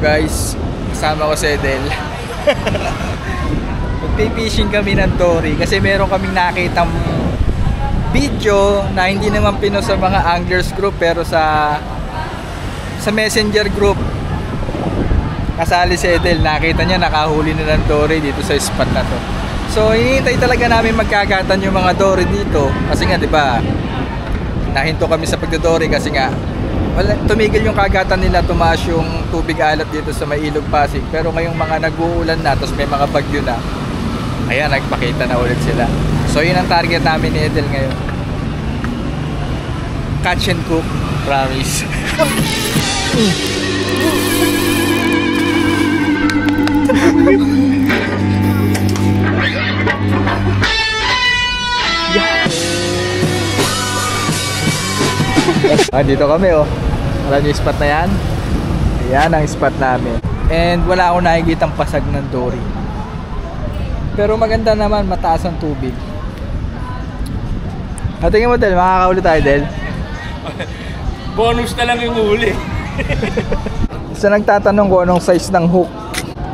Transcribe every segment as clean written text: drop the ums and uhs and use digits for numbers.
Guys, kasama ko si Edel. Magpipishing kami ng dory kasi meron kaming nakitang video na hindi naman pinost sa mga anglers group pero sa messenger group. Kasali si Edel, nakita niya nakahuli na ng dory dito sa spot na to. So hinihintay talaga namin magkagatan yung mga dory dito kasi nga 'di ba? Nahinto kami sa pagdodory kasi nga tumigil yung kagatan nila, tumaas yung tubig alat dito sa may Ilog Pasig. Pero ngayong mga nag-uulan na, tapos may mga bagyo na, ayan, nagpakita na ulit sila. So yun ang target namin ni Edel ngayon. Catch and cook, promise. Dito kami oh. Alam niyo yung spot na yan? Ayan ang spot namin. And wala akong nakikitang pasag ng dory. Pero maganda naman, mataas ang tubig. Tingin mo Del, makakahuli tayo Del? Bonus na lang yung huli. Isa nagtatanong ko anong size ng hook.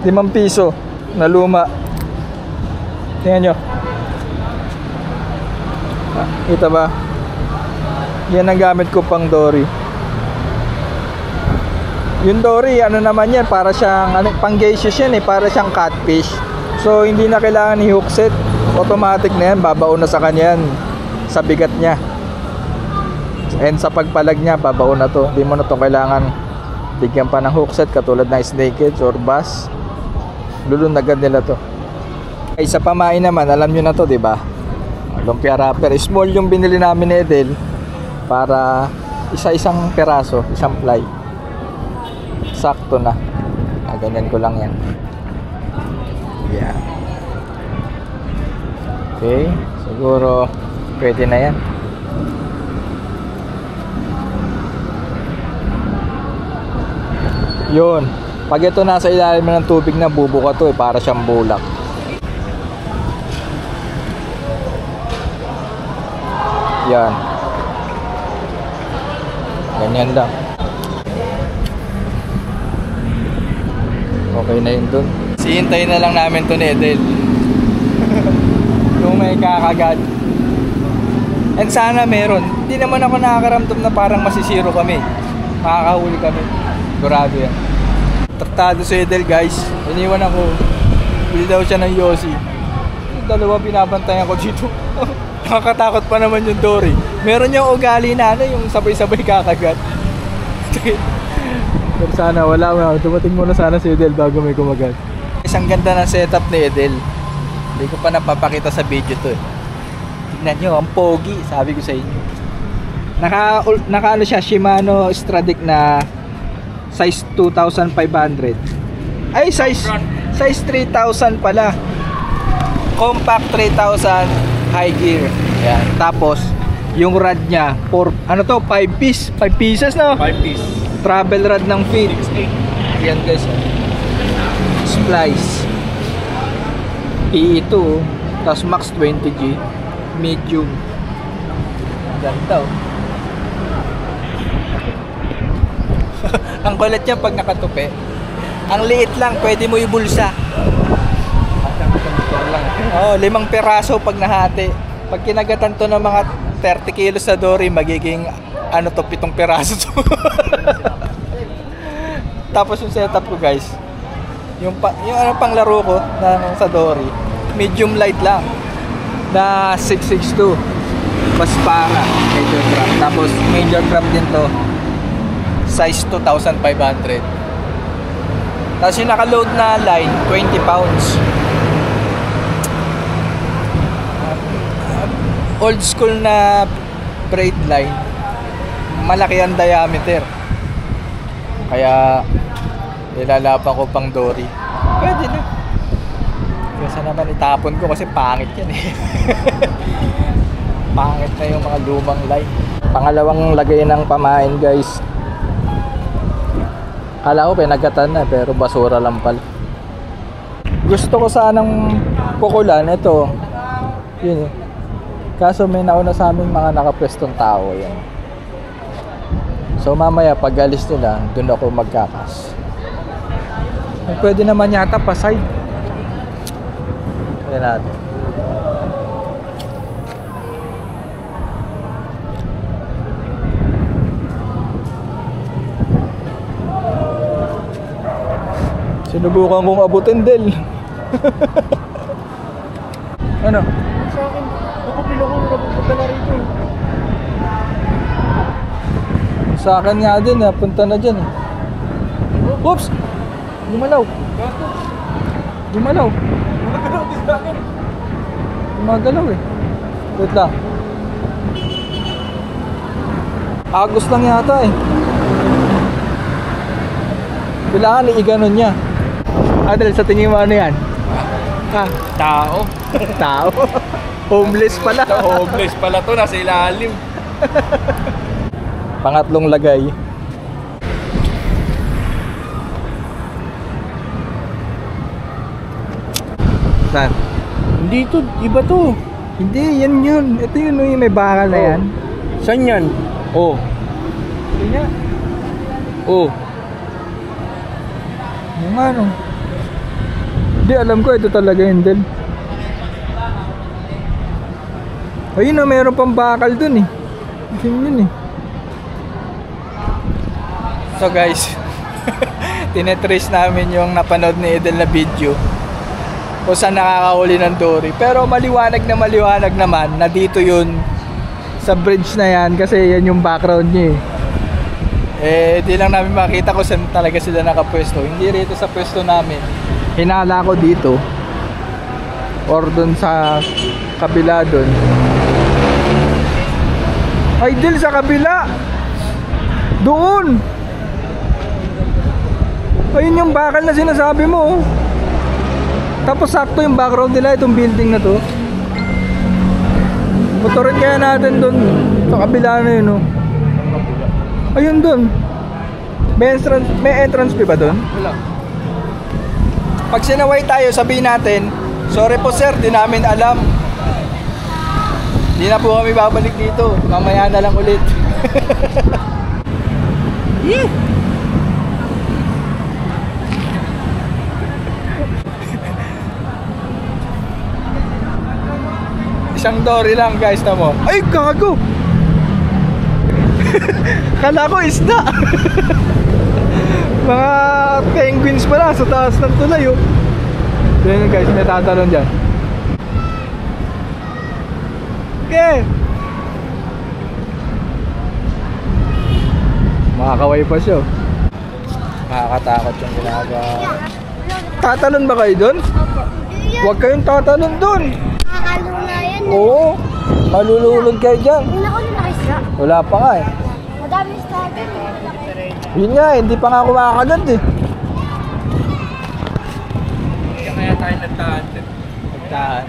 5 piso na luma. Tingnan nyo. Ito ba? Yan ang gamit ko pang dory. Yung dory, ano naman yan, para siyang pang-gaseous yan eh, para siyang catfish. So hindi na kailangan i-hook set. Automatic na yan, babaon na sa kanya yan, sa bigat niya. And sa pagpalag niya, babaon na to. Hindi mo na to kailangan bigyan pa ng hook set katulad ng snakeheads or bass. Lulunagad nila to. Ay, sa pamain naman, alam nyo na to, di ba? Lumpia wrapper. Small yung binili namin ni Edel para isa-isang peraso, isang fly. Sakto na. Ganyan ko lang yan. Yeah. Okay, siguro pwede na yan. Yun. Pag ito nasa ilalim ng tubig na, bubuka to eh, para siyang bulak. Yan. Ganyan lang. Okay na yun dun. Sihintayin na lang namin to ni Edel. Kung may kakagat. And sana meron. Hindi naman ako nakakaramdam na parang masisiro kami. Makakahuli kami. Sigurado yan. Traktado si Edel guys. Iniwan ako. Bili daw siya ng Yossi. Yung dalawa binabantayan ko dito. Nakakatakot pa naman yung dory. Meron yung ugali na yung sabay-sabay kakagat. Pero sana wala. Dumating muna sana si Edel bago may kumagat. Isang ganda ng setup ni Edel. Hindi ko pa napapakita sa video to eh. Tignan nyo, ang pogi. Sabi ko sa inyo. Naka siya, Shimano Stradic na size 2,500. Ay, size 3,000 pala. Compact 3,000 high gear. Yan. Tapos yung rod niya, 5 piece. 5 pieces no? 5 piece. Travel rod ng feed. Yan guys. Splice. PE2. Tapos max 20G. Medium. Ganda oh. Ang kulit niya pag nakatupi. Ang liit lang, pwede mo ibulsa. 5 peraso pag nahati. Pag kinagatan to ng mga 30 kilos sa dory, magiging 7 peraso to. Tapos yung setup ko guys, yung panglaro ko sa dory, medium light lang na 662 Baspara major crab. Tapos major crab din to, size 2,500. Tapos yung nakaload na line 20 pounds. Old school na braid line, malaki ang diameter, kaya nilalapan ko pang dory. Pwede na. Kasi naman itapon ko kasi pangit yan eh. Pangit na yung mga lumang line. Pangalawang lagay ng pamain guys. Kala ko pinagatan na pero basura lang pala. Gusto ko sanang pukulan ito. Yun eh. Kaso may nauna sa amin mga nakapwestong tao yan. So mamaya pag alis nila, dun ako magkakas. Pwede naman yata pa side. Ayan natin. Sinubukan kong abutin, Del. Ano? Sa akin, nakapilo ko napupunta na rito. Sa akin nga din, punta na dyan. Oops! Gumalaw. Gumalaw. Magalaw din sa akin. Gumagalaw eh. Wait lang. Agos lang yata eh. Kailangan i-ganon niya. Adel, sa tingin mo ano yan? Ha? Tao. Tao? Homeless pala. Homeless pala to, nasa ilalim. Pangatlong lagay. Saan? Hindi to, iba to. Hindi, yan yun. Ito yun yung may bakal na yan. Saan yan? Oh. Ito nga. Oh. Yung ano. Hindi, alam ko ito talaga yun din. Ayun na, mayroon pang bakal dun eh. Yun eh. So guys, tinetrace namin yung napanood ni Edel na video kung saan nakakahuli ng dory. Pero maliwanag naman na dito yun sa bridge na yan kasi yan yung background niya eh. Di lang namin makita kung saan talaga sila nakapwesto. Hindi rito sa pwesto namin. Hinala ko dito or dun sa kabila dun. Ay, Del, sa kabila doon. Ayun yung bakal na sinasabi mo. Tapos sakto yung background nila, itong building na to. Motorin kaya natin doon sa kabila na yun. Ayun doon. May entrance fee ba doon? Wala. Pag sinaway tayo, sabihin natin, sorry po sir, di namin alam. Di na po kami babalik dito. Mamaya na lang ulit. Yeah. Isang dory lang guys, tamo. Ay, gago! Kala ko isda. Mga penguins pala sa taas ng tulay oh. Yan guys, may tatalon dyan. Okay. Makakaway pa siya. Nakakatakot yung ginagawa. Tatalon ba kayo doon? Opo. Huwag kayong tatalon doon. Nakakalo na yan. Oo. Malululog kayo dyan. Hindi na ako nakisra. Wala pa nga eh. Madami starter. Yun nga, hindi pa nga kumakagat eh. Kaya tayo nagtahan. Nagtahan.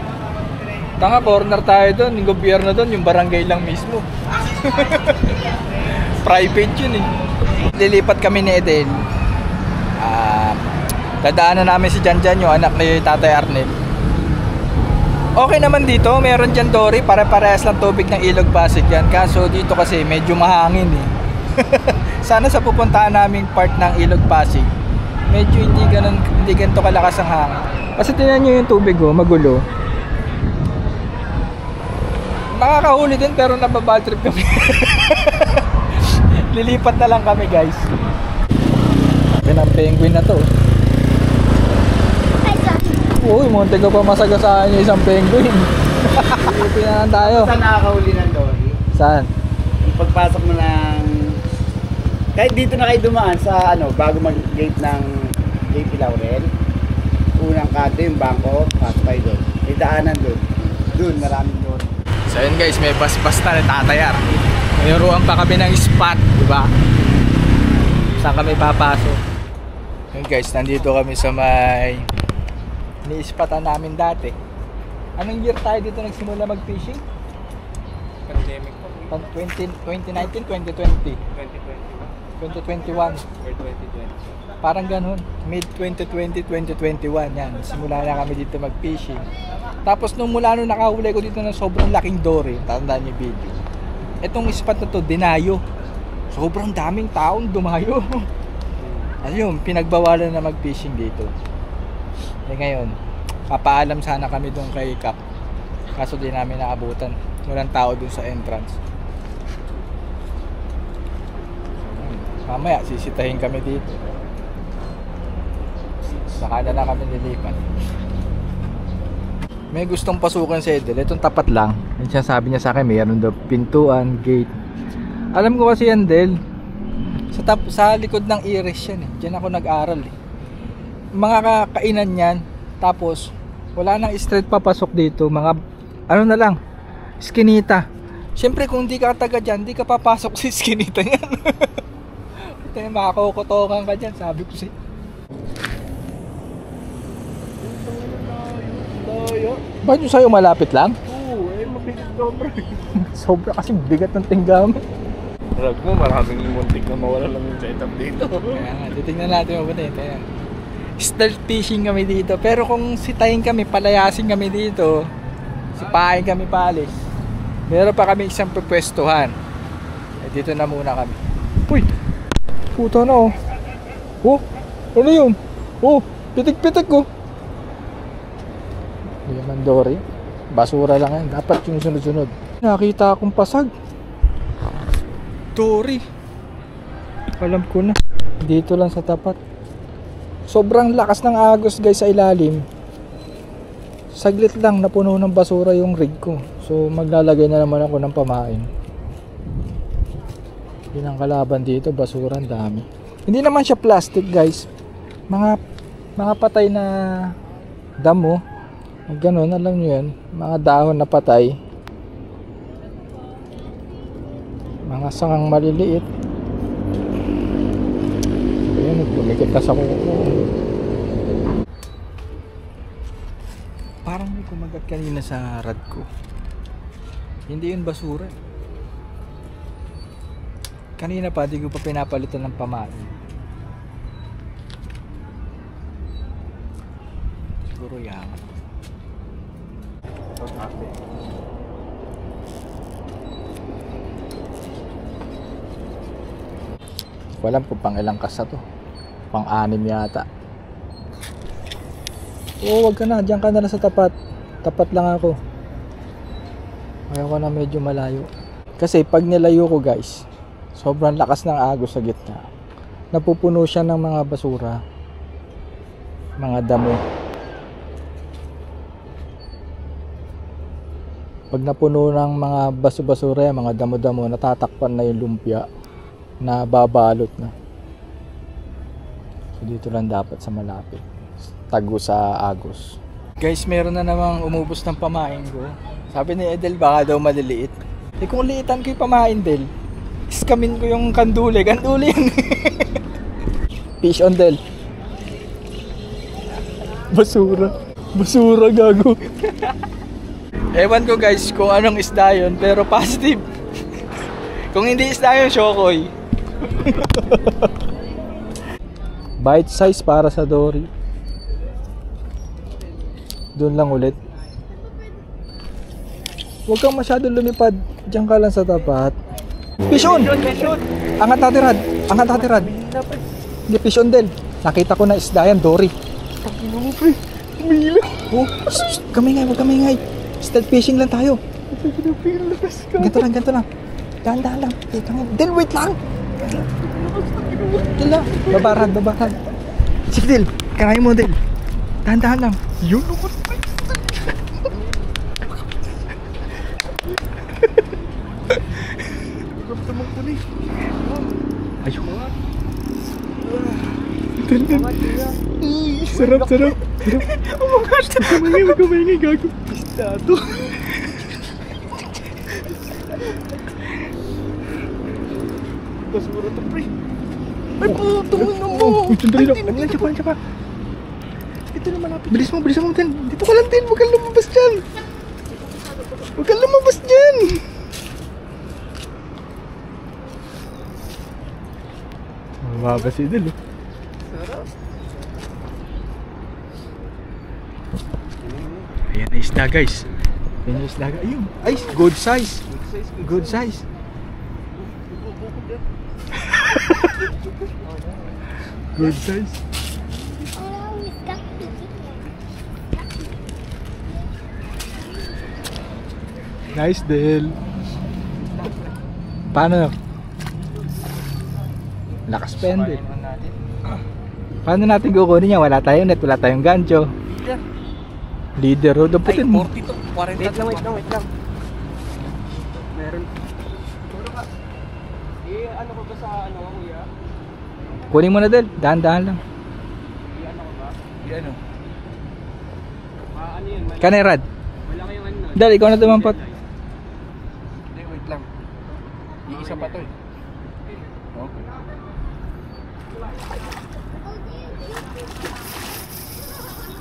Tanga, corner tayo doon. Yung gobyerno doon, yung barangay lang mismo. Private yun eh. Lilipat kami ni Edel. Dadaanan namin si Janjan, yung anak ni Tatay Arnel. Okay naman dito, meron dyan dory. Pare-parehas lang tubig ng Ilog Pasig yan. Kaso dito kasi medyo mahangin eh. Sana sa pupuntahan naming part ng Ilog Pasig, medyo hindi ganito kalakas ang hangin. Kasi tingnan nyo yung tubig oh, magulo. Nakakahuli din pero nababad trip kami. Lilipat na lang kami guys. Yan ang penguin na to. Uy, munti ka pa masagasaan yung isang penguin. Lilipat na lang tayo. Saan nakakahuli ng dory? Saan? Yung pagpasok mo ng... Kahit dito na kayo dumaan sa ano, bago mag-gate ng JP Laurel. Unang kanto yung bangko, pasok kayo doon. May daanan doon. Doon, maraming doon. So yun guys, may bus-bus na tatayar. Mayroon pa kami ng spot, di ba? Saan kami papasok? Yun guys, nandito kami sa may ni-spotan namin dati. Anong year tayo dito nagsimula mag-fishing? Pandemic po. 2019, 2020, 2021 2021. or 2020. Parang ganun. Mid 2020, 2021 yan. Simula na kami dito mag-fishing. Tapos nung nakahuli ko dito ng sobrang laking dory, tandaan niyo video. Itong spot na to, dinayo. Sobrang daming taong dumayo. Ayun, pinagbawalan na mag-fishing dito. Eh ngayon, papaalam sana kami doon kay Kap. Kaso di namin naabutan. Walang tao doon sa entrance. Mamaya, sisitahin kami dito. Saka na lang kami nilipat. May gustong pasukan si Edel. Itong tapat lang. Yung sabi niya sa akin, mayroon daw pintuan, gate. Alam ko kasi yan, Del. Sa likod ng Iris yan eh. Diyan ako nag-aral eh. Mga kakainan yan. Tapos wala nang street papasok dito. Mga ano na lang, Skinita. Siyempre kung di ka taga dyan, di ka papasok sa Skinita yan. Ito yung makakukutokan ka dyan. Sabi ko siya. Ba't yung sa'yo malapit lang? Oo, mabigat sobra. Sobra kasi bigat ng tinggam. Alam mo, maraming muntik na mawala lang yung setup dito. Kaya nga, titignan natin mabuti. Ayan. Stealth fishing kami dito. Pero kung sitahin kami, palayasin kami dito, sipahin kami palis, meron pa kami isang pupwestuhan. Eh, dito na muna kami. Uy! Puta na oh. Oh! Ano yun? Oh! Pitik-pitik ko! Hindi naman Dory. Basura lang yan. Dapat yung sunod-sunod. Nakita akong pasag. Dory. Alam ko na. Dito lang sa tapat. Sobrang lakas ng agos guys sa ilalim. Saglit lang napuno ng basura yung rig ko. So maglalagay na naman ako ng pamain. Yun ang kalaban dito. Basura ang dami. Hindi naman siya plastic guys. Mga patay na damo. Ganon, alam nyo yan. Mga dahon na patay. Mga sangang maliliit. Ayan, lumikit na sa kuko. Parang may kumagat kanina sa rad ko. Hindi yun basura. Kanina pa, di ko pa pinapalitan ng pamain. Siguro yaman. Walang kung pang ilang kasa to. Pang-anim yata. Oo, wag ka na. Diyan ka na lang sa tapat. Tapat lang ako. Ayaw ko na medyo malayo. Kasi pag nilayo ko guys, sobrang lakas ng agos sa gitna. Napupuno siya ng mga basura. Mga damo. Pag napuno ng mga basura, mga damo-damo, natatakpan na yung lumpia na babalot na. So dito lang dapat sa malapit. Tago sa agos. Guys, meron na namang umubos ng pamain ko. Sabi ni Edel baka daw maliliit. Eh kung liitan ko yung pamain, Del, iskamin ko yung kanduli. Kanduli yan. Fish on, Del. Basura. Basura, gago. Ewan ko guys kung anong isda yun, pero positive. Kung hindi isda yun, shokoy. Bite size para sa Dory. Doon lang ulit. Huwag kang masyadong lumipad. Diyan ka lang sa tapat. Fish on! Angat natin, Rad. Angat natin, Rad. Hindi, fish on, Del. Nakita ko na isda yan, Dory. Takino mo, pre. Umila. Oh, kamingay, huwag kamingay. Stealth fishing lang tayo. Ganto lang. Dahan-dahan lang. Del, wait lang. Del lang. Babarad. Sige, Del. Karahin mo, Del. Dahan-dahan lang. Yun. Ayun. Sarap. Oh my gosh. Magkamay, gago. Estado. Basura to, pre. Ay, puto mo. Sandali lang. Ano yan? Tsaka. Ito na malapit. Bilis mo, Tin. Dito ka lang, Tin. Huwag kang lumabas dyan. Lumabas si Idol. Sarap. Ayan na isda, guys. Ayun. Ay, good size. Good size. Oh, isda. Nice, Del. Paano? Lakas pende. Paano natin kukunin niya? Wala tayong net, wala tayong gancho. Leader, oh, daputin mo. 42, 40. Wait lang. Meron. Puro ka. Ano ko ba sa kuya? Kunin mo na, Del. Dahan-dahan lang. Ano ko ba? Ano? Ano yun? Kanerad. Wala kayong ano? Del, ikaw na tumampot. Hindi, wait lang. Iisa pa to eh. Okay.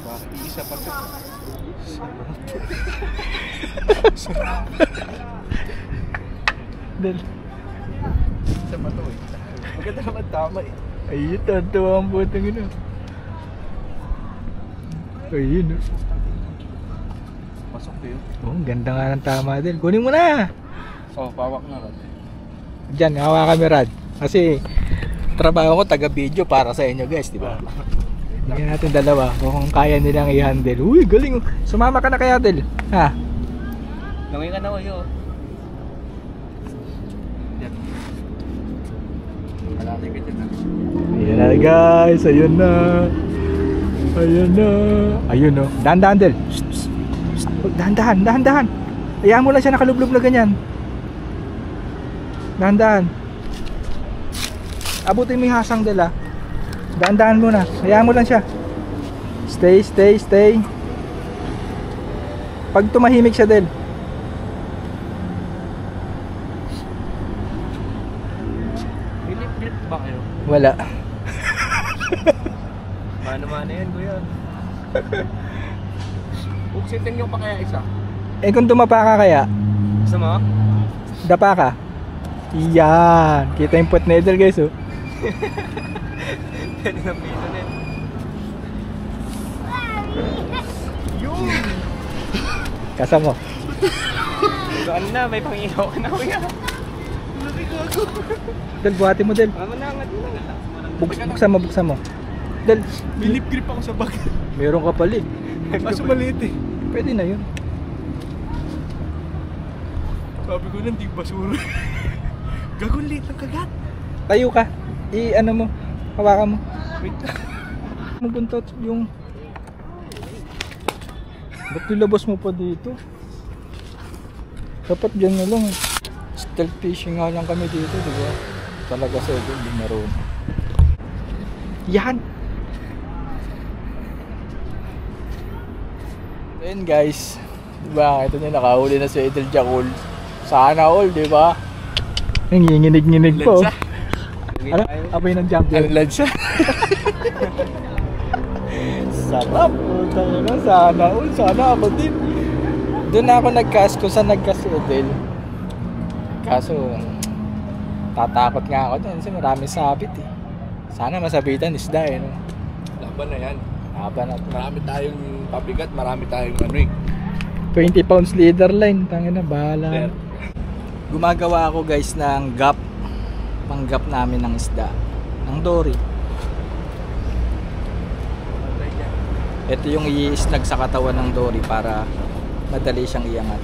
Bakit iisa pa to? Del. Isa pa to eh. Maganda naman tama eh. Ayun, tatawa ang putang ina. Ayun, oh. Pasok to yun. Oh, ang ganda nga ng tama, Del. Kunin mo na. Oh, pawak na rin. Diyan, hawa kami, Rad. Kasi, trabaho ko, taga-video para sa inyo, guys, di ba? Bigyan natin dalawa kung kaya nilang i-handle. Uy, galing. Sumama ka na kaya, Del. Ha? Gawin ka na kayo. Yan. Malaki ka dyan. Ayan na, guys. Ayun na. Ayun na. Ayun, no. Dahan-dahan, Del. Shh, shh. Shh. Dahan-dahan. Hayaan mo lang siya nakalublob na ganyan. Dahan-dahan. Abutin mo yung hasang, Del, ha. Dahan-dahan muna. Hayaan mo lang siya. Stay. Pag tumahimik siya, Del. Bilip ba kayo? Wala. Mano-mano yan, kuya. Buksitin nyo pa kaya isa? Eh kung tumapa ka kaya, Isa mo? dapa ka. Yan. Kita yung pot na Del, guys, oh. Pwede ng piso din. Yun! Kasama mo. Doon na, may pangihaw ka na, kuya. Del, buhati mo, Del. Mamanangat mo. Buksan mo. Del, May lip grip ako sa bag. meron ka pala, eh. Kaso maliit eh. Pwede na yun. Sabi ko na, hindi basura. Gagawin liit ng kagat. Tayo ka. I-ano mo. Hawakan mo. Wait lang. Magbuntot yung... Ba't nilabas mo pa dito? Dapat dyan na lang, eh. Stealth fishing nga lang kami dito, di ba? Talaga sa ito, hindi naroon. Yan! Ayun, guys. Diba, ito na, nakahuli na si Idol Jackal. Sana all, diba? Nanginginig-nginig po. Ano? Apoy ng champion. Ang lansa. Sarap! Puta na, sana all. Sana ako din. Doon na ako nag-cast kung saan nag-cast si Idol. Kaso, tatakot nga ako doon kasi maraming sabit eh. Sana masabitan isda eh, no? Laban na yan. Laban at Marami tayong pabigat, marami tayong ano eh. 20 pounds leader line. Tangina, bahala. Pero, Gumagawa ako, guys, ng gap. Panggap namin ng isda. Ng dory. Ito yung i-snag sa katawan ng dory para madali siyang iangat.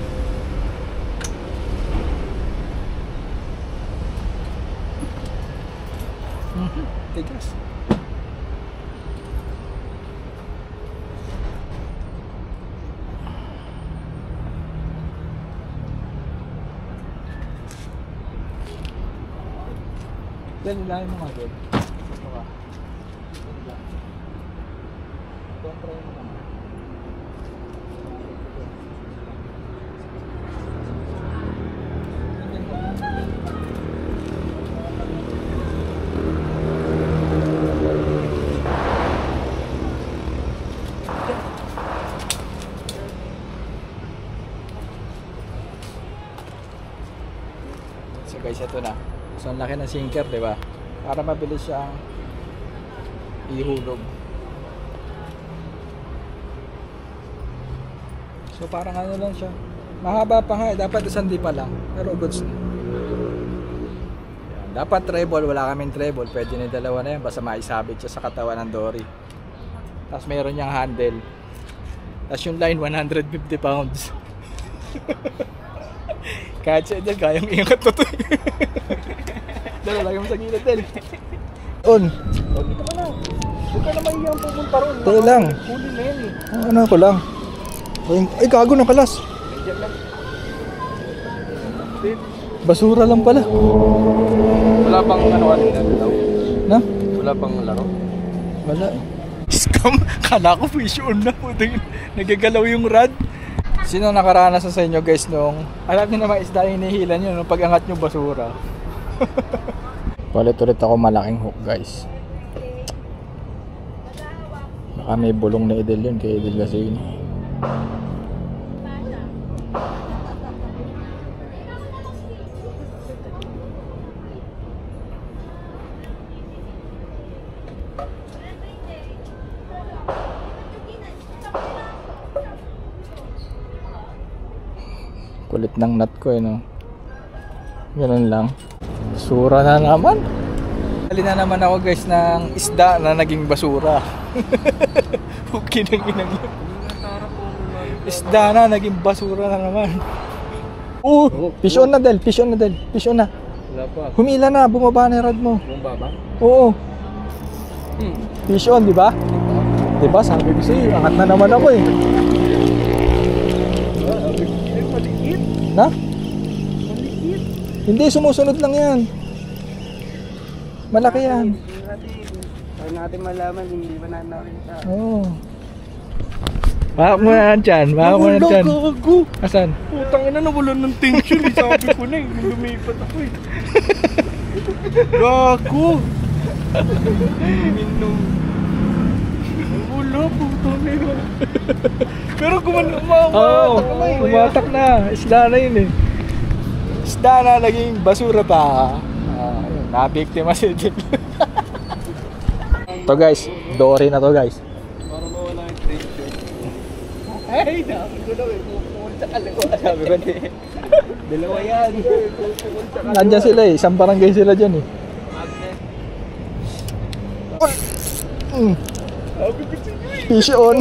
Tigas. Then, ilahin mo nga doon. Ito ka. Kontra mo naman. So guys, ito na. So ang laki ng sinker, di ba? Para mabilis siyang ihulog. So parang ano lang siya. Mahaba pa nga, dapat isang di pa lang. Pero goods na. Yan. Dapat treble, wala kaming treble. Pwede na yung dalawa na yan, basta maisabit siya sa katawan ng dory. Tapos meron niyang handle. Tapos yung line, 150 pounds. Kahit siya dyan, kayang ingat to to. Dala, lagi mo sa gilid din. On. Huwag dito ka na. Huwag ka na mahiyang pumunta ron. Tayo lang. Huli na yan eh. Ano ko lang. Ay, gago ng kalas. Nandiyan lang. Basura lang pala. Wala pang ano kanina daw. Na? Wala pang laro. Wala. Scam. Kala ko fish on na. Nagagalaw yung rod. Sino nakaranas sa inyo guys nung alam niyo naman isda yung hinihilan nyo nung pag-angat nyo basura? Ulit ako malaking hook guys. Baka may bulong na idel yun kay idel kasi yun. Kulit ng nut ko no. Ganun lang. Basura na naman. Hali na naman ako guys ng isda na naging basura. Okay nang inang yun. Isda na naging basura na naman. Fish on na Del, fish on na Del, fish on na. Wala pa. Humila na, bumaba na yung rod mo. Bumaba? Oo. Fish on, di ba? Di ba? Sabi ko sa'yo, angat na naman ako eh. Maliit. Na? Maliit. Hindi, sumusunod lang yan. Malaki yan. Para natin malaman, hindi ba natin sa... Oo. Mahak mo na yan dyan. Mahak mo na yan dyan. Gago! Asan? Putang ina, nawalan ng tension eh. Sabi ko na eh, lumipat ako eh. Gago! Minum. Wala, putang ina. Pero umatak na eh. Umatak na. Isda na yun eh. Isda na naging basura pa. Ayun, nabiktima si Jill. To guys, dory na to guys. Para mawala yung tension. Ay, sabi ko na eh, pupunta sa kaliwa. Sabi ko na eh. Dalawa yan. Pupunta sa kaliwa. Nandyan sila eh. Isang barangay sila dyan eh. Magnet. Sabi ko sa'yo eh. Fish on.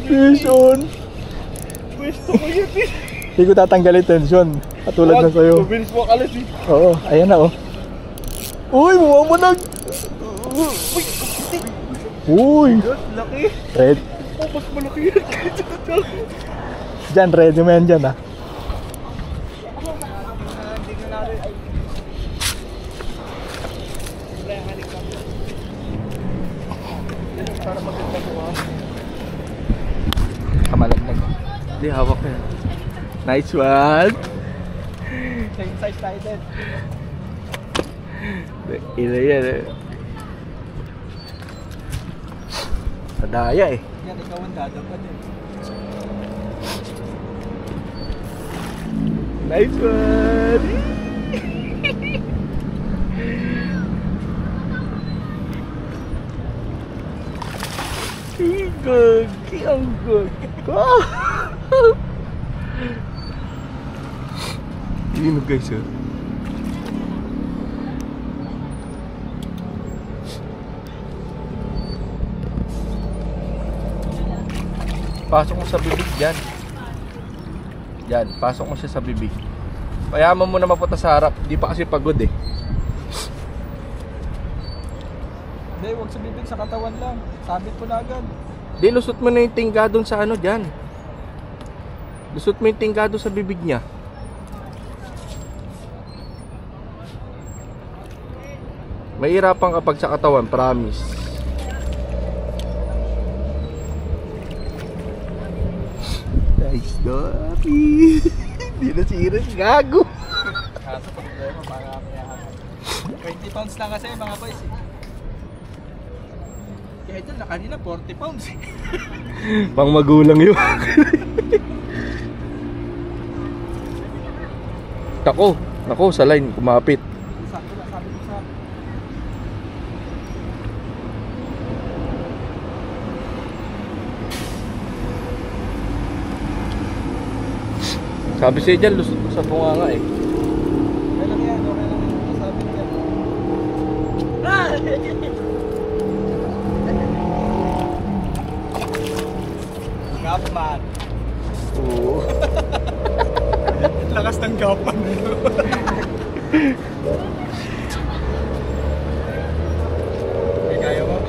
Fish on. Pwesto ko yun eh. Hindi ko tatanggalin tension. Katulad na sa'yo. Mabilis mo kalas eh. Oo, ayan na oh. Uy, mumamanag. Uy. Diyos, laki. Red. Oh, mas malaki yan. Dyan, ready mo yan dyan ah. Hindi ka natin ay... Para maganda ko ha. Kamalaglag. Hindi, hawak na yan. Nice one. Same size tayo din. Ila yan eh. Sadaya eh. Yan, ikaw ang dadapad eh. Nice one. Good. Ang good. Yun guys eh. Pasok mo sa bibig dyan. Dyan, pasok mo siya sa bibig. Payaman mo na mapunta sa harap. Di pa kasi pagod eh. Hindi, huwag sa bibig, sa katawan lang. Sabit ko na agad. Di, lusot mo na yung tingga doon sa ano dyan. Lusot mo yung tingga doon sa bibig niya. Mahirapan kapag sa katawan, promise. Nice doggy. Hindi na serious, gago. Kaso problema, para kaya 20 pounds lang kasi mga boys eh. Kaya ito na kanina 40 pounds eh. Pang magulang yun. Nako, sa line, kumapit. Sakto na, sabi ko sa... Sabi siya dyan, lusot ko sa bunga nga eh. Okay lang yan, okay lang yung masasabi niya. Gapman. Oo. Lakas ng gapman. May kaya mo?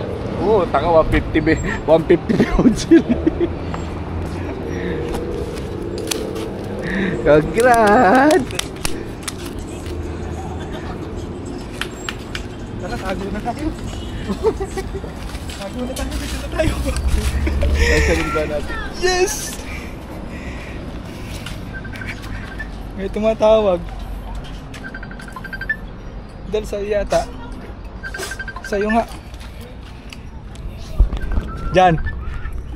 Oo, tanga 150 pounds yun. Congrats! Tara, tago na tayo. Tago na tayo, dito na tayo. Ay, sa lingga natin. Yes! May tumatawag. Dahil sa'yo yata. Sa'yo nga. Jan!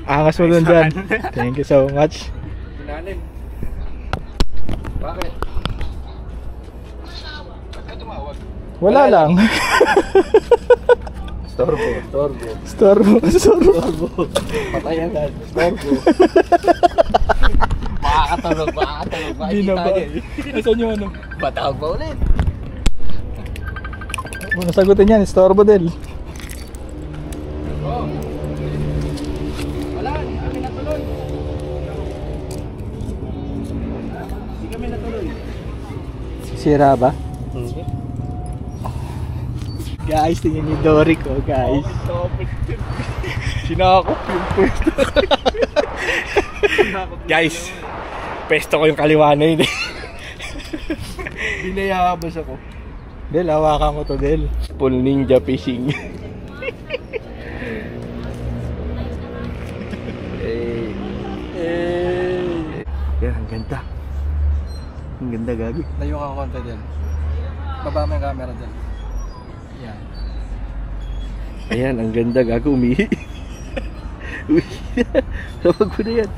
Angas mo dun, Jan. Thank you so much. Pinalim. Bakit? Ba't ka tumawag? Wala lang. Storbo. Storbo. Patayan na. Storbo. Makakatulog. Di na ba? Nasaan yung ano? Patawag ba ulit? Kung nasagutin yan, Storbo din. Oo. Wala, hindi kami natuloy. Hindi kami natuloy. Sira ba? Hindi. Guys, tingnan niyo Dory ko, guys. Sinakop yung pwesto. Guys, pesto ko yung kaliwa na yun. Binayabas ako. Del, hawakan mo to, Del. Full ninja fishing. Yan, ang ganda. Ang ganda, gagi. Layo ka konti, Del. Baba mo yung camera, Del. Yan. Ayan, ang ganda, gago, umihi. Umihi. Tawag ko na yan.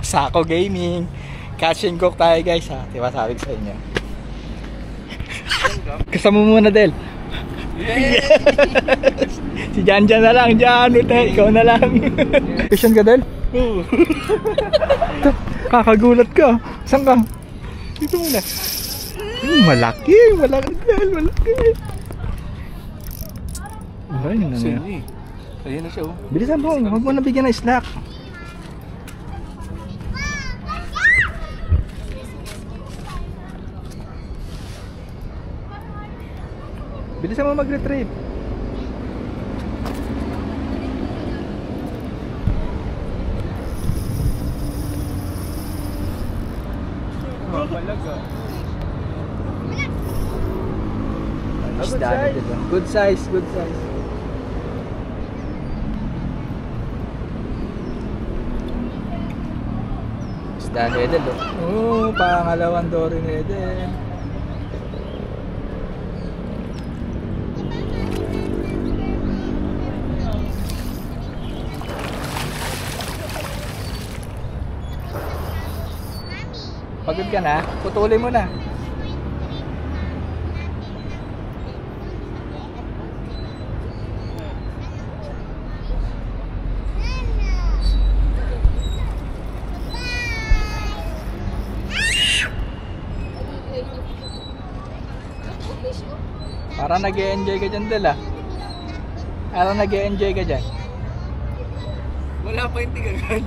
Sako Gaming. Catch and cook tayo, guys, ha. Diba sabi ko sa inyo. Kasama mo muna, Del. Si Jan na lang, Jan. Ikaw na lang. Fishon ka, Del? Oo. Kakagulat ka. Saan ka? Dito muna. Malaki, Del, malaki. Ay, yun na Sino na. eh? Ayan na siya, oh. Bilisan mo, huwag mo nabigyan ng slack. Bilisan mo mag-retrieve. Malaga. Good size, good size. Isda ni Edel, oh. Oh, pangalawang Dory ni Eden. Pagod ka na? Putulin mo na. Parang nag-e-enjoy ka dyan, Del, ah. Parang nag-e-enjoy ka dyan. Wala pa yung tigagan.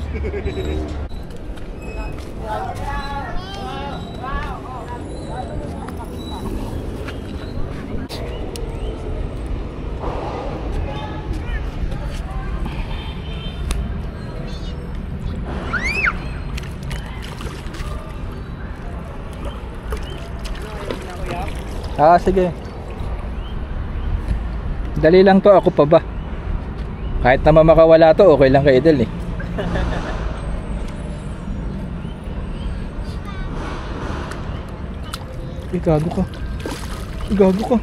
Ah, sige. Dali lang to, ako pa ba? Kahit naman makawala to, okay lang kay Edel, eh. Gago ka. Gago ka.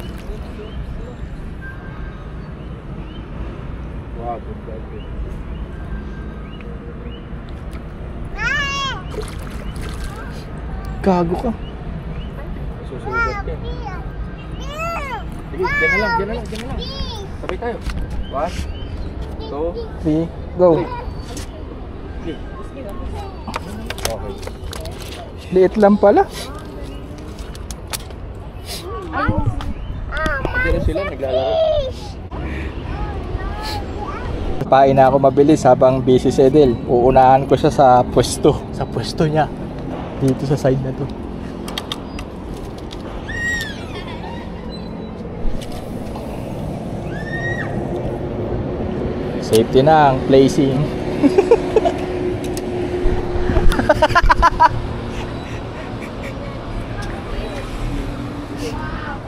Wow, good God. Gago ka. Susugat ka. Sige, dyan na lang. Sabay tayo. 1, 2, 3, go. okay. Liit lang pala. Hindi na sila naglalaro. Pain na ako mabilis habang busy si Edel. Uunahan ko siya sa pwesto. Sa pwesto niya. Dito sa side na to. Safety na ang placing.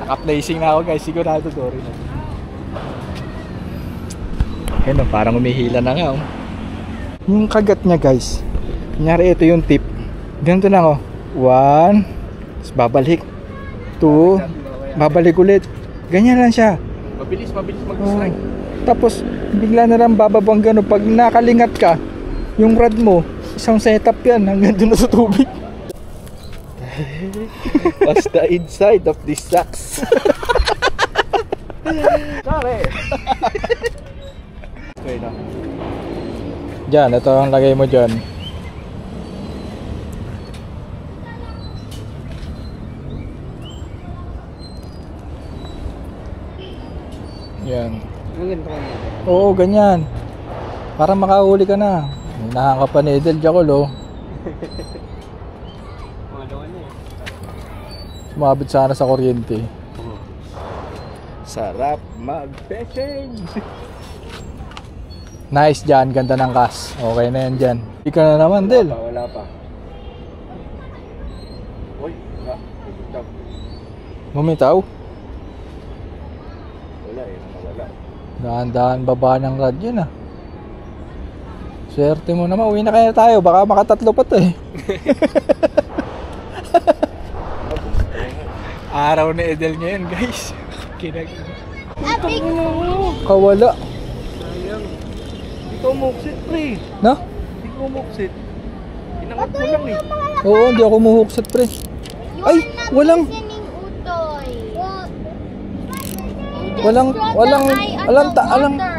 Naka-placing na ako guys. Sigurado Dory na. Ayun, parang umihila na nga. Yung kagat niya guys. Kunyari ito yung tip. Ganito lang oh. 1. Tapos babalik. 2. Babalik ulit. Ganyan lang siya. Mabilis mag-strike. Tapos bigla na lang bababang gano'n. Pag nakalingat ka, yung rod mo, isang setup yan hanggang doon na sa tubig. What's the inside of this socks? Sorry. Okay na. Diyan, ito ang lagay mo dyan. Yan. Oo, ganyan. Para makahuli ka na. Nakaka pa ni Edel Jacol, oh. Sumabit sana sa kuryente. Sarap mag-fishing. Nice dyan, ganda ng cast. Okay na yan dyan. Hindi ka na naman, Del. Wala pa. Uy, Bumitaw. wala eh, nawala. Dahan-dahan baba ng rad yun ah. Swerte mo naman, uwi na kaya tayo. Baka makatatlo pa to eh. Araw na Edel ngayon guys. Abig. Kawala. Sayang. Hindi ka umuksit, pre. No? Hindi ka umuksit. Inangat mo lang eh. Oo, hindi ako muhukset pre. Ay, walang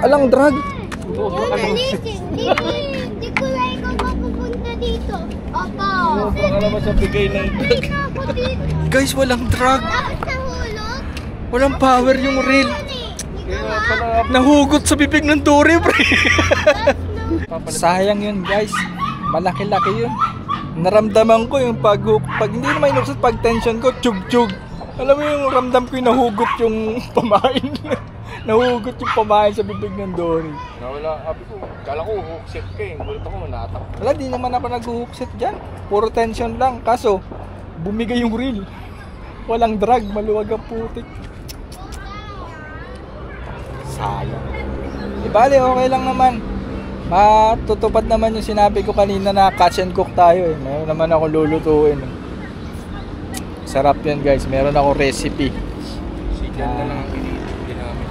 alang drag. Hindi ko na ikaw mapupunta dito. Opo. Baka naman sa bigay na Hindi na ako dito. Guys, walang drag. Tapos nahulog. Walang power yung reel. Kaya pala, Nahugot sa bibig ng Dory pre. papalit. Sayang yun guys. Malaki-laki yun. Naramdaman ko yung pag hindi naman inuksit, pag tension ko, chug-chug. Alam mo yung ramdam ko yung nahugot yung pamain. Nahugot yung pamain sa bibig ng Dory. Nawala, sabi ko, kala ko hookset ka eh. Gulat ako, manatak. Wala, di naman ako nag-hookset dyan. Puro tension lang. Kaso, bumigay yung reel. Walang drag, maluwag ang putik. Sayang. Di bale, okay lang naman. Matutupad naman yung sinabi ko kanina na catch and cook tayo eh. Meron naman akong lulutuin. Sarap yan guys. Meron akong recipe. Sigan na lang ang ginamit.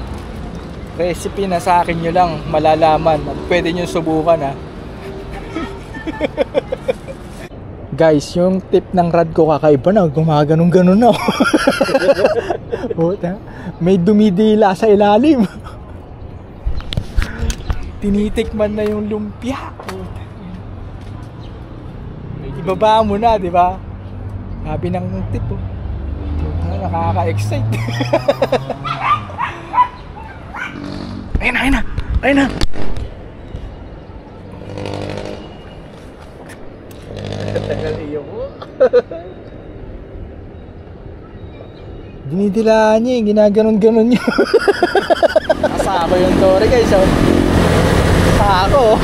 Recipe na sa akin nyo lang malalaman. At pwede nyo subukan ha. Guys, yung tip ng rad ko kakaiba na. Gumaganong-ganon na. May dumidila sa ilalim. Tinitikman na yung lumpia. Ibaba mo na, di ba? Sabi ng tip, oh. Nakaka-excite. Ayun na, ayun na. Ayun na. Tagal iyo ko. Dinidilaan niya, ginaganon-ganon niya. Kasama yung Dory guys, oh. Ako.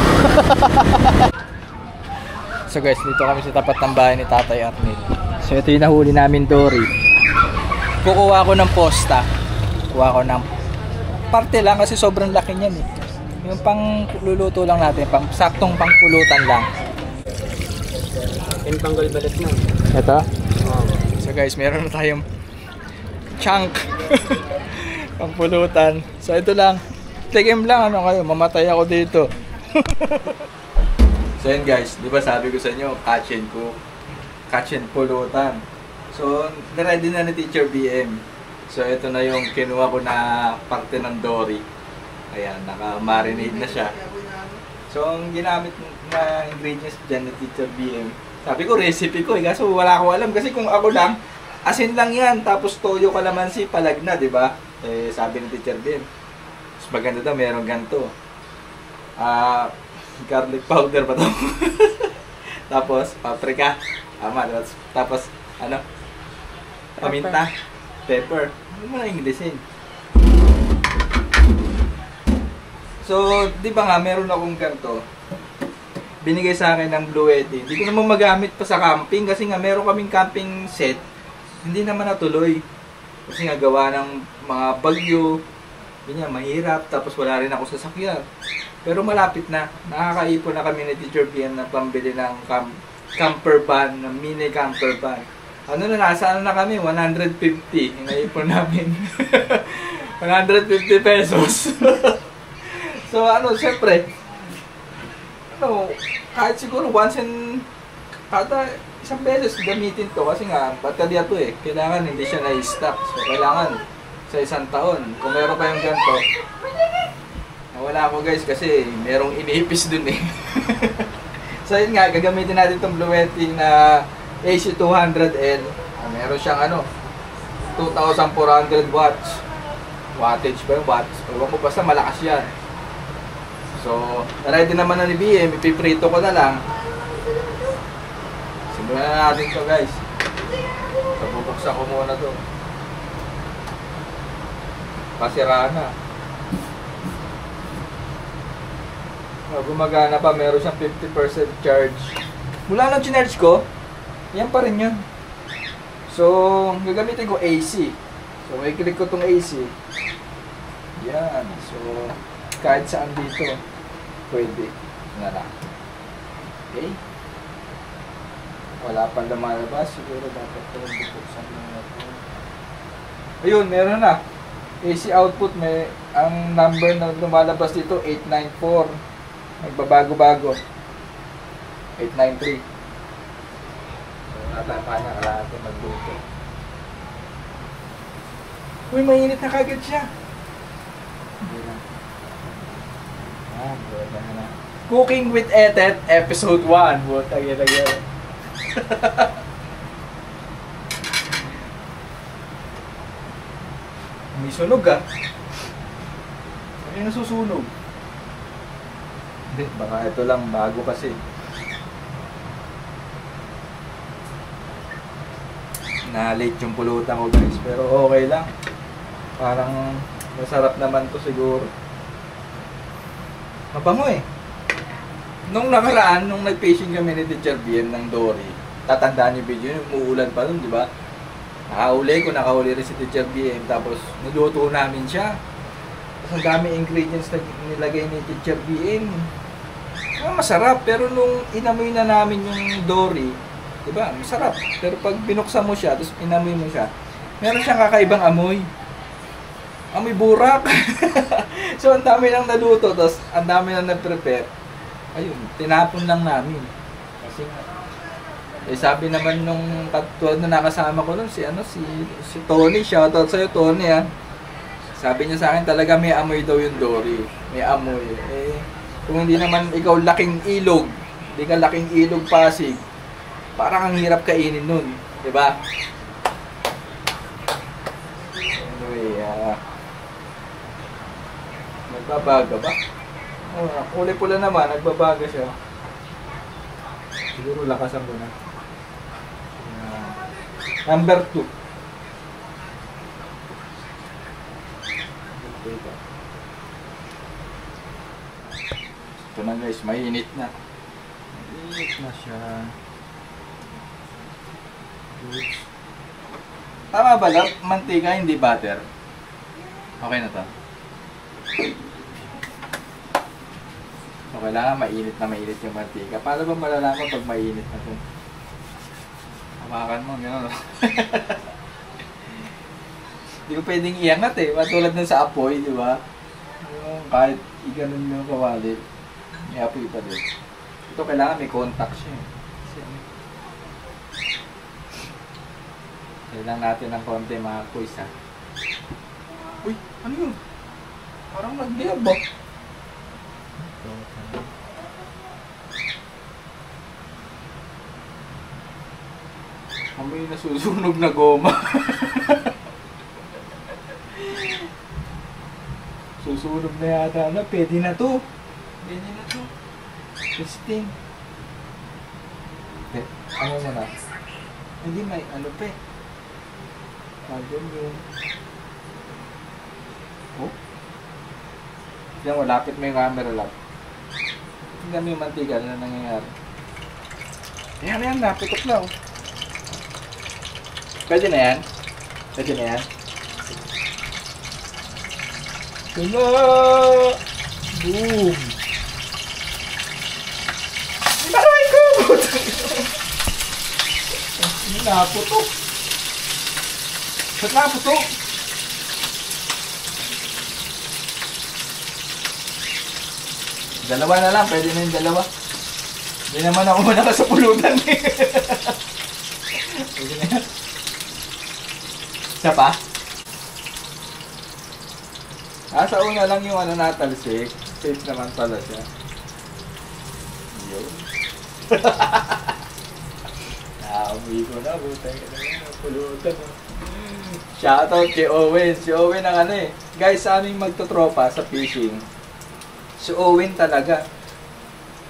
So guys, dito kami sa tapat ng bahay ni Tatay Arnel. So ito yung nahuli namin Dory. Kukuha ko ng posta. Kukuha ko ng parte lang kasi sobrang laki niyan eh. Yung pang luluto lang natin, pang saktong pangpulutan lang. Yung tanggal balat na. Ito? So guys, meron na tayong chunk pangpulutan. So ito lang. Tikim lang, ano kayo, mamatay ako dito. So yun guys, di ba sabi ko sa inyo, catch and cook, catch and pulutan. So, ready na ni Teacher BM. So ito na yung kinuha ko na parte ng Dory. Ayan, naka-marinate na siya. So, ang ginamit na ingredients dyan ni Teacher BM, sabi ko, recipe ko eh. Kaso wala akong alam. Kasi kung ako lang, asin lang yan. Tapos toyo, kalamansi, palag na, di ba? Eh, sabi ni Teacher BM. Mas maganda daw, meron ganito. Garlic powder pa to. Tapos, paprika. Tama. Tapos, ano? Paminta. Pepper. Ano mo na Inglesin? So, di ba nga, meron akong ganito. Binigay sa akin ng Blue Yeti. Hindi ko naman magamit pa sa camping kasi nga meron kaming camping set. Hindi naman natuloy. Kasi nga gawa ng mga bagyo. Ganyan, mahirap. Tapos wala rin ako sasakyan. Pero malapit na. Nakakaipon na kami ni Teacher BM na pambili ng camper van, ng mini camper van. Ano na, nasa ano na kami? 150. Inaipon namin. 150 pesos. So ano, syempre, ano, kahit siguro once in, kada isang beses gamitin to kasi nga, baterya to eh. Kailangan hindi siya na-stock. So kailangan sa isang taon. Kung meron kayong ganito, nawala ako guys kasi merong inipis dun eh. So yun nga, gagamitin natin itong Blue Yeti na AC200L. Meron siyang ano, 2,400 watts. Wattage ba yung watts? Ewan ko, basta malakas yan. So, ready naman na ni BM, ipiprito ko na lang. Simulan na natin to guys. So, bubuksan ko muna to. Pasira na. Gumagana pa, meron siyang 50% charge. Mula nang chinarge ko, yan pa rin yun. So, gagamitin ko AC. So, may click ko tong AC. Yan. So, kahit saan dito, pwede. Na lang. Okay? Wala pang lumalabas. Siguro dapat ito bubuksan na ito. Ayun, meron na. AC output, may ang number na lumalabas dito, 894. Nagbabago-bago. 893. So, natapa niya. Kailangan natin magluto. Uy, mainit na kagad siya. Hindi na. Cooking with Etet, episode 1. Buta gila. May sunog ah. Ano yung nasusunog? Hindi, baka ito lang, bago kasi. Na-late yung pulutan ko guys, pero okay lang. Parang masarap naman to siguro. Mabango eh. Nung nakaraan, nung nag-fishing kami ni Teacher BM ng Dory, tatandaan yung video, yung umuulan pa dun, di ba? Nakahuli rin si Teacher BM, tapos niluto namin siya. Tapos ang dami ingredients na nilagay ni Teacher BM. Masarap, pero nung inamoy na namin yung Dory, di ba? Masarap. Pero pag binuksan mo siya, tapos inamoy mo siya, meron siyang kakaibang amoy. Amoy burak. So, ang dami nang naluto, tapos ang dami nang nag-prepare. Ayun, tinapon lang namin. Kasi sabi naman nung katulad na nakasama ko nun, si Tony, shoutout sa'yo Tony ah. Sabi niya sa akin talaga may amoy daw yung Dory. May amoy. Kung hindi naman ikaw laking ilog, hindi ka laking ilog Pasig, parang ang hirap kainin nun. Diba? Anyway, nagbabaga ba? Kulay pula naman, nagbabaga siya. Siguro lakasan ko na. Number 2. Ito na guys, mainit na. Mainit na siya. Tama ba lang? Mantika, hindi butter. Okay na to. So, kailangan mainit na mainit yung mantika. Paano ba malalaman pag mainit na ito? Hawakan mo, gano'n. Hindi ko pwedeng iangat eh. Matulad nun sa apoy, di ba? Kahit iganon yung kawali, may apoy pa din. Ito kailangan may contact siya. Kailangan natin ng konti mga quiz ha. Uy, ano yun? Parang nagdiabak. May nasusunog na goma. Susunog na yata na. Pwede na to. Pwede na to. Testing. Ano mo na? Hindi may ano pa eh. Agad yung... Oh? Diyan mo, lapit mo yung camera lang. Tingnan mo yung mantika na nangyayari. Yan, napitok na oh. Pwede na yan? Pwede na yan? Tuna! Boom! Maray ko! Hindi naputok. Ba't naputok? Dalawa na lang, pwede na yung dalawa. Hindi naman ako nakasapulutan eh. Pwede na yan. Isa pa? Sa una lang yung ano natalsik. Safe naman pala siya. Yun. Nakauwi ko na. Butay ka na yan. Pulutan mo. Shoutout kay Owen. Si Owen ang ano eh. Guys, sa aming magtotropa sa fishing. Si Owen talaga.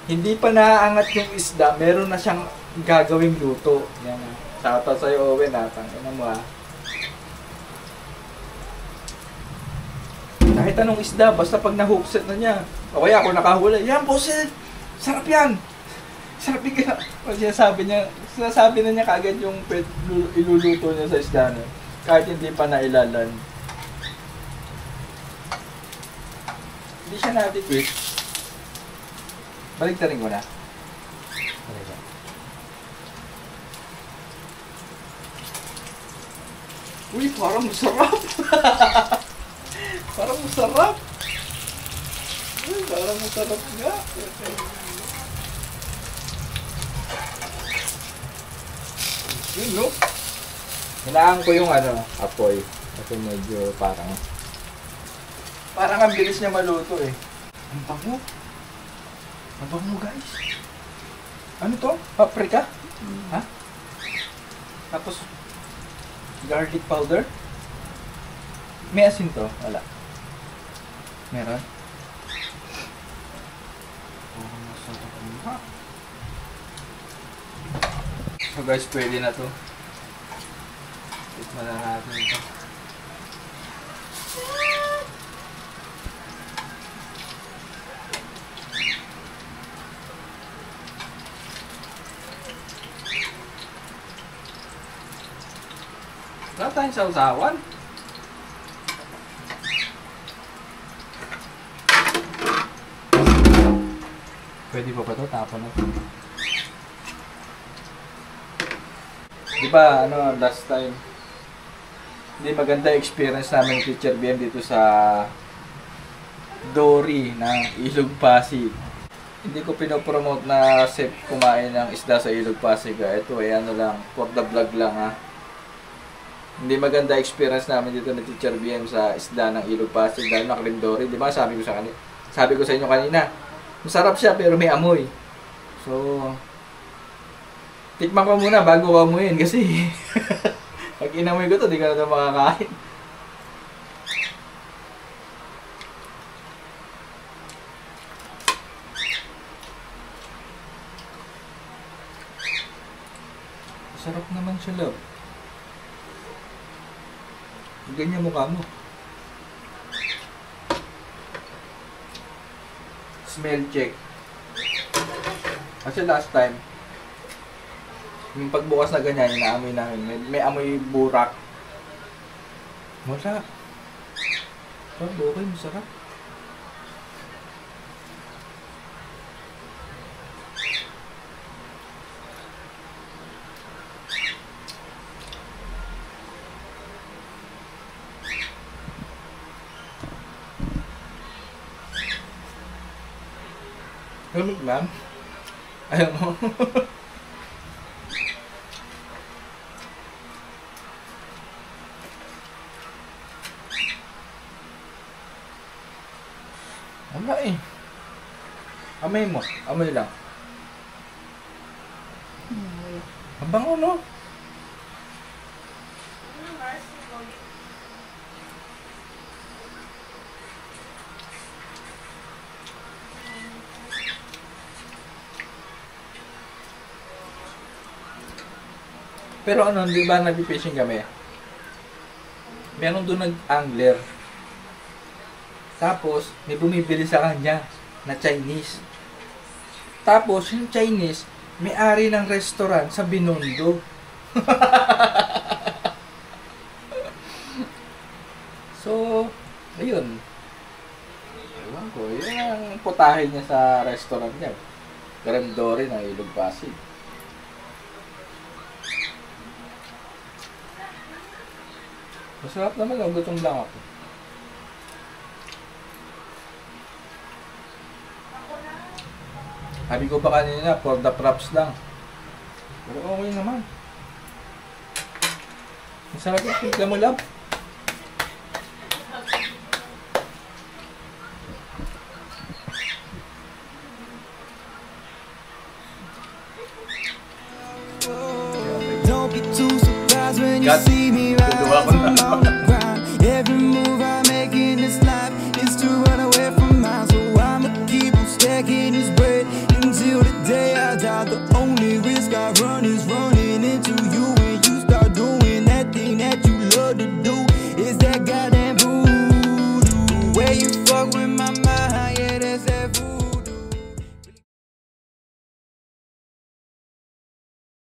Hindi pa naaangat yung isda. Meron na siyang gagawing luto. Yan. Shoutout sa'yo Owen ha. Tangina mo ha. Kahit anong isda, basta pag na-hookset na niya. O kaya ako nakahula, yan boss, sarap yan. Sarap yung sinasabi na niya kagad yung iluluto niya sa isda niya. Kahit hindi pa nailalan. Hindi siya na-adequate. Baligtarin ko na. Uy, parang masarap. Parang masarap. Uy, parang masarap nga. Yun, no? Hinaan ko yung ano, apoy. Kasi medyo parang ang bilis niya maluto eh. Ang bango. Ang bango guys. Ano to? Paprika? Ha? Tapos garlic powder? May asin to? Wala. Meron? Oh, masarap nga. So guys, pwede na to. Tikman na natin ito. Wala tayong sausawan. Pwede pa ba ito? Tapon na ito. Di ba, ano, last time, hindi maganda experience namin ni Teacher BM dito sa Dory ng Ilog Pasig. Hindi ko pinopromote na safe kumain ng isda sa Ilog Pasig. Ito ay ano lang, for the vlog lang ha. Hindi maganda experience namin dito ni Teacher BM sa isda ng Ilog Pasig dahil nakalim Dory. Di ba, sabi ko sa inyo kanina, masarap siya pero may amoy. So, tikman ko muna bago ko amuyin kasi pag inamoy ko to, di ka na ito makakain. Sarap naman siya, love. Ganyan mukha mo. Smell check. Kasi last time, yung pagbukas na ganyan, inaamoy namin. May amoy burak. Wala. Parang okay, masarap. Lamig, ma'am. Ayaw mo. Wala eh. Amoy mo. Amoy lang. Ang bango, no? Pero ano, di ba nag-fishing kami? Meron doon nag-angler. Tapos, may bumibili sa kanya na Chinese. Tapos, yung Chinese, may-ari ng restaurant sa Binondo. So, ayun. Ewan ko, yun ang putahe niya sa restaurant niya. Garandori ng Ilog Pasig. Masarap naman, gutom lang ako. Sabi ko pa kanina, for the props lang. Pero okay naman. Masarap yung timpla mo, love. Don't be too surprised when you God, see me tutuwa ko riding na. from mountain